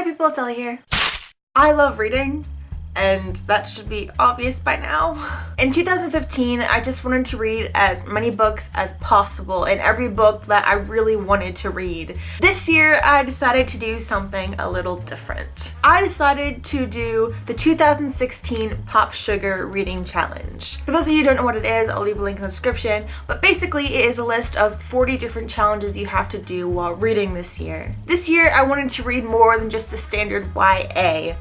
people, it's Ellie here. I love reading, and that should be obvious by now. In 2015, I just wanted to read as many books as possible, and every book that I really wanted to read. This year, I decided to do something a little different. I decided to do the 2016 POPSUGAR Reading Challenge. For those of you who don't know what it is, I'll leave a link in the description, but basically it is a list of 40 different challenges you have to do while reading this year. This year, I wanted to read more than just the standard YA.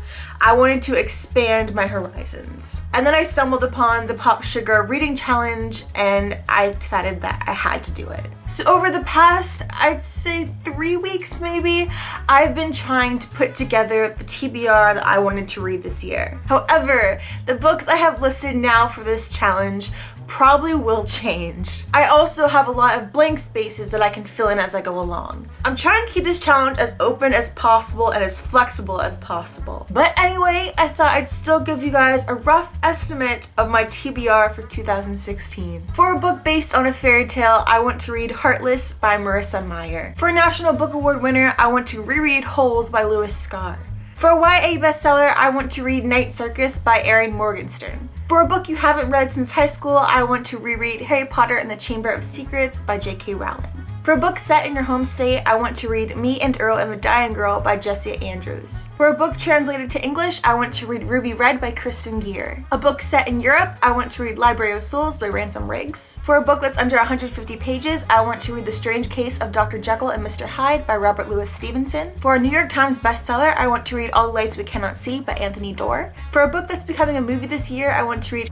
I wanted to expand my horizons. And then I stumbled upon the POPSUGAR Reading Challenge, and I decided that I had to do it. So over the past, I'd say 3 weeks maybe, I've been trying to put together the TBR that I wanted to read this year. However, the books I have listed now for this challenge probably will change. I also have a lot of blank spaces that I can fill in as I go along. I'm trying to keep this challenge as open as possible and as flexible as possible. But anyway, I thought I'd still give you guys a rough estimate of my TBR for 2016. For a book based on a fairy tale, I want to read Heartless by Marissa Meyer. For a National Book Award winner, I want to reread Holes by Lewis Scarr. For a YA bestseller, I want to read Night Circus by Erin Morgenstern. For a book you haven't read since high school, I want to reread Harry Potter and the Chamber of Secrets by J.K. Rowling. For a book set in your home state, I want to read Me and Earl and the Dying Girl by Jessia Andrews. For a book translated to English, I want to read Ruby Red by Kristen Gear. A book set in Europe, I want to read Library of Souls by Ransom Riggs. For a book that's under 150 pages, I want to read The Strange Case of Dr. Jekyll and Mr. Hyde by Robert Louis Stevenson. For a New York Times bestseller, I want to read All the Lights We Cannot See by Anthony Doerr. For a book that's becoming a movie this year, I want to read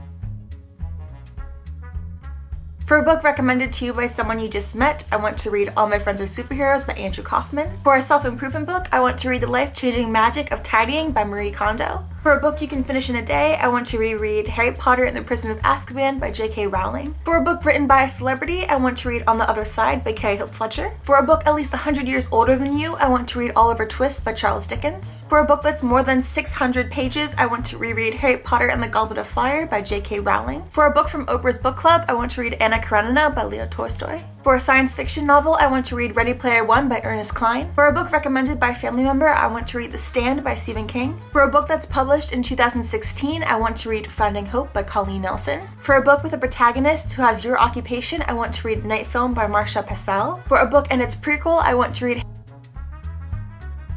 For a book recommended to you by someone you just met, I want to read All My Friends Are Superheroes by Andrew Kaufman. For a self-improvement book, I want to read The Life-Changing Magic of Tidying by Marie Kondo. For a book you can finish in a day, I want to reread Harry Potter and the Prison of Azkaban by J.K. Rowling. For a book written by a celebrity, I want to read On the Other Side by Carrie Hope Fletcher. For a book at least 100 years older than you, I want to read Oliver Twist by Charles Dickens. For a book that's more than 600 pages, I want to reread Harry Potter and the Goblet of Fire by J.K. Rowling. For a book from Oprah's Book Club, I want to read Anna Karenina by Leo Tolstoy. For a science fiction novel, I want to read Ready Player One by Ernest Cline. For a book recommended by a family member, I want to read The Stand by Stephen King. For a book that's published in 2016, I want to read Finding Hope by Colleen Nelson. For a book with a protagonist who has your occupation, I want to read Night Film by Marcia Passell. For a book and its prequel, I want to read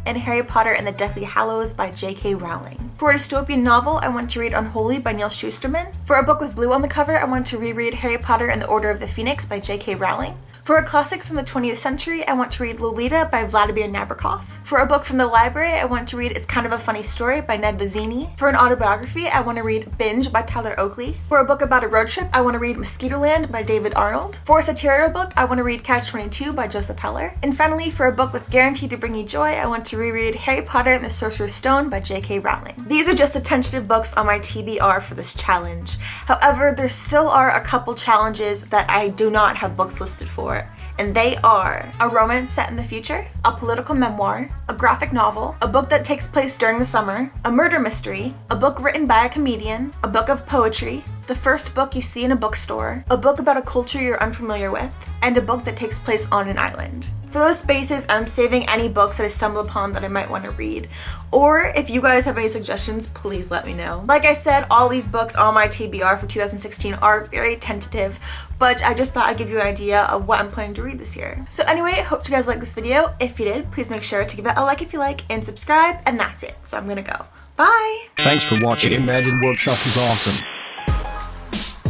and Harry Potter and the Deathly Hallows by J.K. Rowling. For a dystopian novel, I want to read Unholy by Neil Shusterman. For a book with blue on the cover, I want to reread Harry Potter and the Order of the Phoenix by J.K. Rowling. For a classic from the 20th century, I want to read Lolita by Vladimir Nabokov. For a book from the library, I want to read It's Kind of a Funny Story by Ned Vizzini. For an autobiography, I want to read Binge by Tyler Oakley. For a book about a road trip, I want to read Mosquitoland by David Arnold. For a satirical book, I want to read Catch-22 by Joseph Heller. And finally, for a book that's guaranteed to bring you joy, I want to reread Harry Potter and the Sorcerer's Stone by J.K. Rowling. These are just the tentative books on my TBR for this challenge. However, there still are a couple challenges that I do not have books listed for. And they are a romance set in the future, a political memoir, a graphic novel, a book that takes place during the summer, a murder mystery, a book written by a comedian, a book of poetry, the first book you see in a bookstore, a book about a culture you're unfamiliar with, and a book that takes place on an island. For those spaces, I'm saving any books that I stumble upon that I might want to read. Or if you guys have any suggestions, please let me know. Like I said, all these books on my TBR for 2016 are very tentative, but I just thought I'd give you an idea of what I'm planning to read this year. So anyway, I hope you guys liked this video. If you did, please make sure to give it a like if you like and subscribe, and that's it. So I'm gonna go. Bye! Thanks for watching. Imagine Workshop is awesome.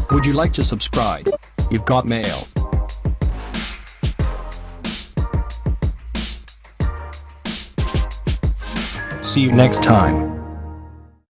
Would you like to subscribe? You've got mail. See you next time.